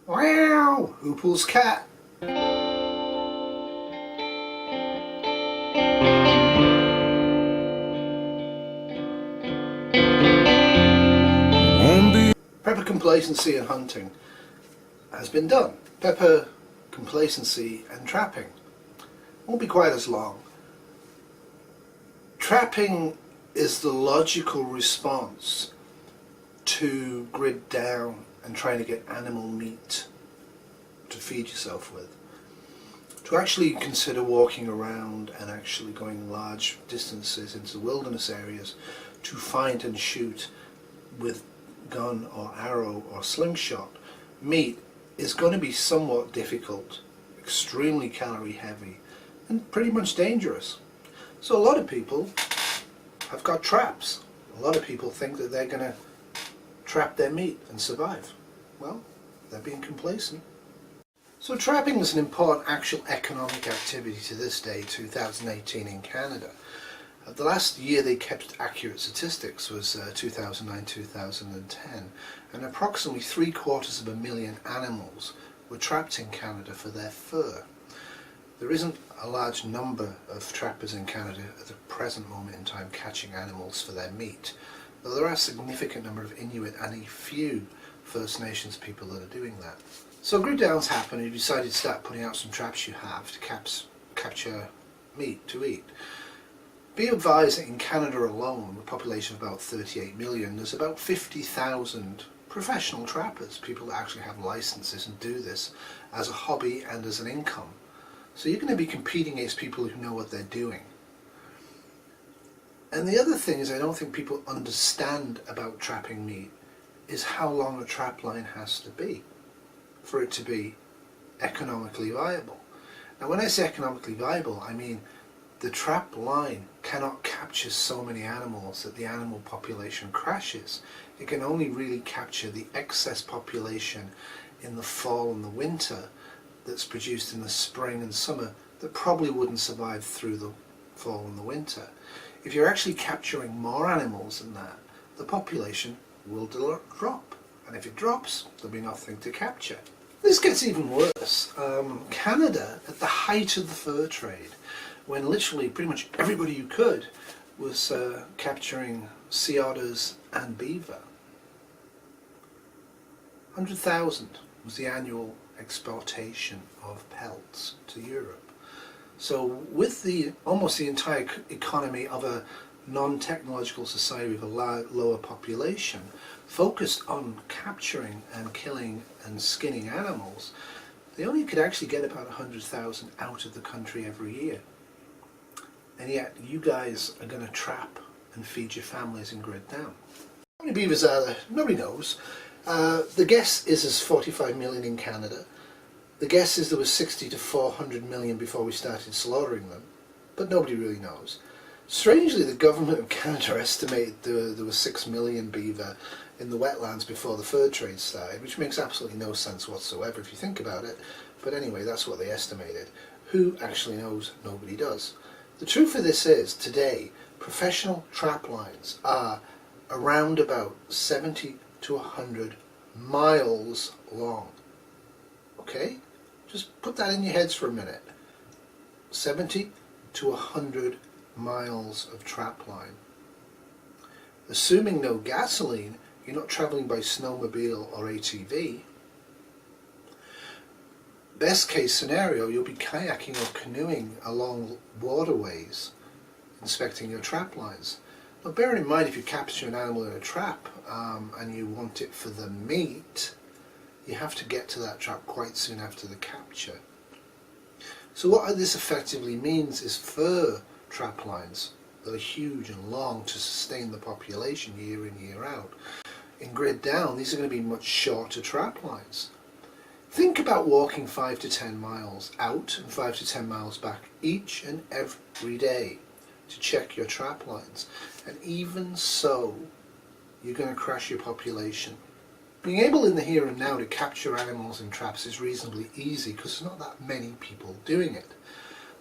Wow! Who pulls cat? Pepper complacency and hunting has been done. Pepper complacency and trapping won't be quite as long. Trapping is the logical response to grid down and trying to get animal meat to feed yourself with. To actually consider walking around and actually going large distances into wilderness areas to find and shoot with gun or arrow or slingshot meat is going to be somewhat difficult, extremely calorie heavy, and pretty much dangerous. So a lot of people have got traps. A lot of people think that they're going to trap their meat and survive. Well, they're being complacent. So trapping is an important actual economic activity to this day, 2018 in Canada. The last year they kept accurate statistics was 2009-2010, and approximately 750,000 animals were trapped in Canada for their fur. There isn't a large number of trappers in Canada at the present moment in time catching animals for their meat, though there are a significant number of Inuit and a few First Nations people that are doing that. So grid downs happen and you decide to start putting out some traps you have to capture meat to eat. Be advised that in Canada alone, with a population of about 38 million, there's about 50,000 professional trappers, people that actually have licenses and do this as a hobby and as an income. So you're going to be competing against people who know what they're doing. And the other thing is, I don't think people understand about trapping meat is how long a trap line has to be for it to be economically viable. Now when I say economically viable, I mean the trap line cannot capture so many animals that the animal population crashes. It can only really capture the excess population in the fall and the winter that's produced in the spring and summer that probably wouldn't survive through the fall and the winter. If you're actually capturing more animals than that, the population will drop. And if it drops, there'll be nothing to capture. This gets even worse. Canada, at the height of the fur trade, when literally pretty much everybody you could was capturing sea otters and beaver. 100,000 was the annual exportation of pelts to Europe. So with almost the entire economy of a non-technological society with a lower population focused on capturing and killing and skinning animals, they only could actually get about 100,000 out of the country every year. And yet you guys are going to trap and feed your families in grid down. How many beavers are there? Nobody knows. The guess is 45 million in Canada. The guess is there was 60 to 400 million before we started slaughtering them, but nobody really knows. Strangely, the government of Canada estimated there was 6 million beaver in the wetlands before the fur trade started, which makes absolutely no sense whatsoever if you think about it. But anyway, that's what they estimated. Who actually knows? Nobody does. The truth of this is, today, professional trap lines are around about 70 to 100 miles long. Okay? Just put that in your heads for a minute. 70 to 100 miles of trap line. Assuming no gasoline, you're not travelling by snowmobile or ATV. Best case scenario, you'll be kayaking or canoeing along waterways, inspecting your trap lines. Now bear in mind, if you capture an animal in a trap and you want it for the meat, you have to get to that trap quite soon after the capture. So what this effectively means is fur trap lines that are huge and long to sustain the population year in, year out. In grid down, these are going to be much shorter trap lines. Think about walking 5 to 10 miles out and 5 to 10 miles back each and every day to check your trap lines. And even so, you're going to crash your population. Being able in the here and now to capture animals in traps is reasonably easy because there's not that many people doing it.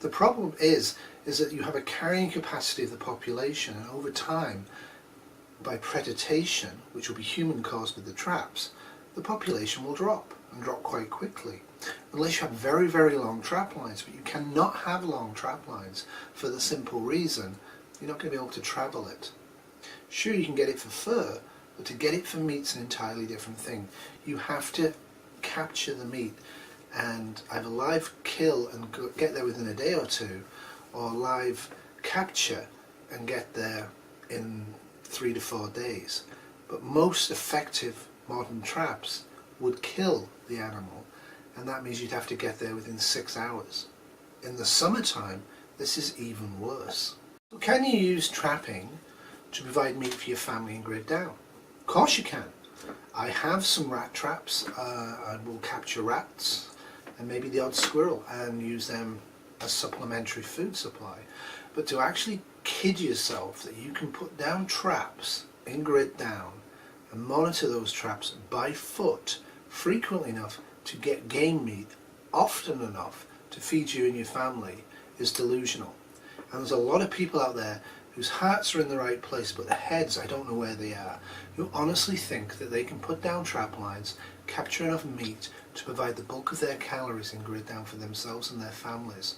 The problem is that you have a carrying capacity of the population, and over time, by predation, which will be human caused with the traps, the population will drop, and drop quite quickly. Unless you have very, very long trap lines, but you cannot have long trap lines for the simple reason you're not going to be able to travel it. Sure, you can get it for fur, but to get it for meat's an entirely different thing. You have to capture the meat and either live kill and get there within a day or two, or live capture and get there in 3 to 4 days. But most effective modern traps would kill the animal, and that means you'd have to get there within 6 hours. In the summertime, this is even worse. So can you use trapping to provide meat for your family and grid down? Of course you can. I have some rat traps. I will capture rats and maybe the odd squirrel and use them as supplementary food supply. But to actually kid yourself that you can put down traps in grid down and monitor those traps by foot frequently enough to get game meat often enough to feed you and your family is delusional. And there's a lot of people out there whose hearts are in the right place, but their heads, I don't know where they are, who honestly think that they can put down trap lines, capture enough meat to provide the bulk of their calories in grid down for themselves and their families.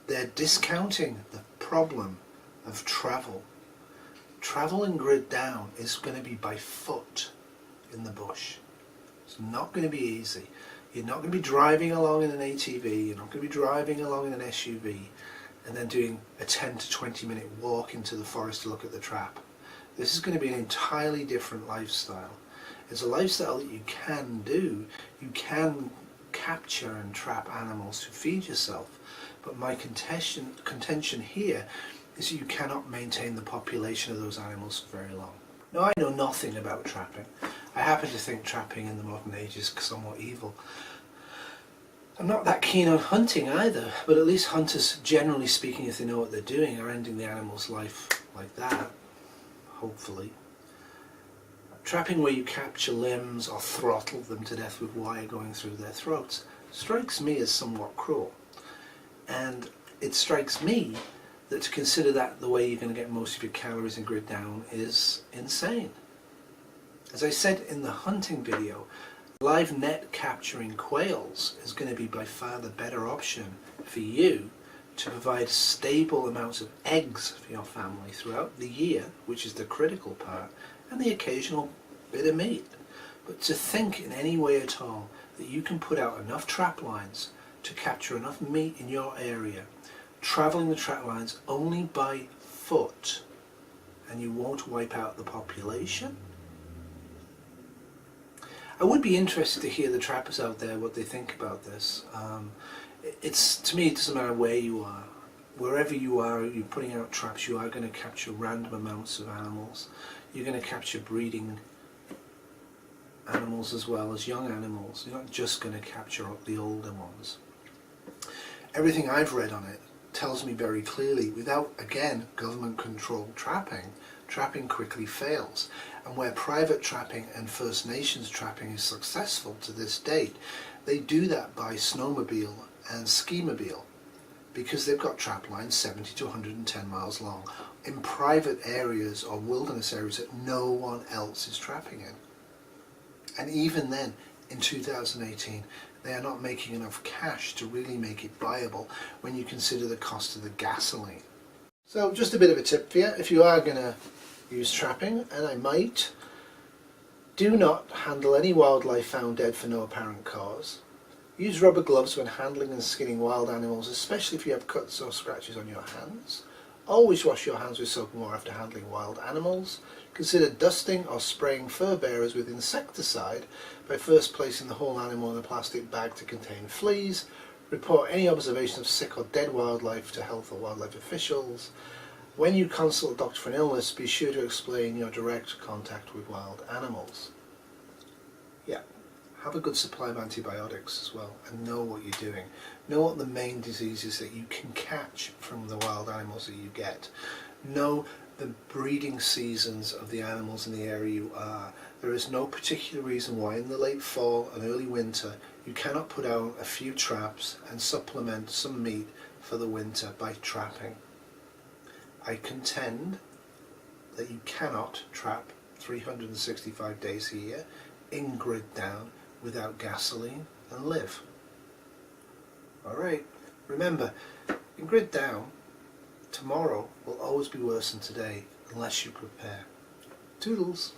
They're discounting the problem of travel. Travel in grid down is going to be by foot in the bush. It's not going to be easy. You're not going to be driving along in an ATV, you're not going to be driving along in an SUV, and then doing a 10 to 20 minute walk into the forest to look at the trap. This is going to be an entirely different lifestyle. It's a lifestyle that you can do. You can capture and trap animals to feed yourself, but my contention here is that you cannot maintain the population of those animals for very long. Now, I know nothing about trapping. I happen to think trapping in the modern age is somewhat evil. I'm not that keen on hunting either, but at least hunters, generally speaking, if they know what they're doing, are ending the animal's life like that, hopefully. Trapping where you capture limbs or throttle them to death with wire going through their throats strikes me as somewhat cruel. And it strikes me that to consider that the way you're going to get most of your calories in grid down is insane. As I said in the hunting video, live net capturing quails is going to be by far the better option for you to provide stable amounts of eggs for your family throughout the year, which is the critical part, and the occasional bit of meat. But to think in any way at all that you can put out enough trap lines to capture enough meat in your area, travelling the trap lines only by foot, and you won't wipe out the population? I would be interested to hear the trappers out there what they think about this. To me, it doesn't matter where you are. Wherever you are, you're putting out traps, you are going to capture random amounts of animals. You're going to capture breeding animals as well as young animals. You're not just going to capture the older ones. Everything I've read on it tells me very clearly, without, again, government-controlled trapping, trapping quickly fails. And where private trapping and First Nations trapping is successful to this date, they do that by snowmobile and ski-mobile, because they've got trap lines 70 to 110 miles long in private areas or wilderness areas that no one else is trapping in. And even then, in 2018, they are not making enough cash to really make it viable when you consider the cost of the gasoline. So just a bit of a tip for you, if you are going to use trapping, and I might, do not handle any wildlife found dead for no apparent cause. Use rubber gloves when handling and skinning wild animals, especially if you have cuts or scratches on your hands. Always wash your hands with soap and water after handling wild animals. Consider dusting or spraying fur bearers with insecticide by first placing the whole animal in a plastic bag to contain fleas. Report any observation of sick or dead wildlife to health or wildlife officials. When you consult a doctor for an illness, be sure to explain your direct contact with wild animals. Yeah, have a good supply of antibiotics as well, and know what you're doing. Know what the main diseases that you can catch from the wild animals that you get. Know the breeding seasons of the animals in the area you are. There is no particular reason why in the late fall and early winter you cannot put out a few traps and supplement some meat for the winter by trapping. I contend that you cannot trap 365 days a year in grid down without gasoline and live. Alright, remember, in grid down, tomorrow will always be worse than today unless you prepare. Toodles!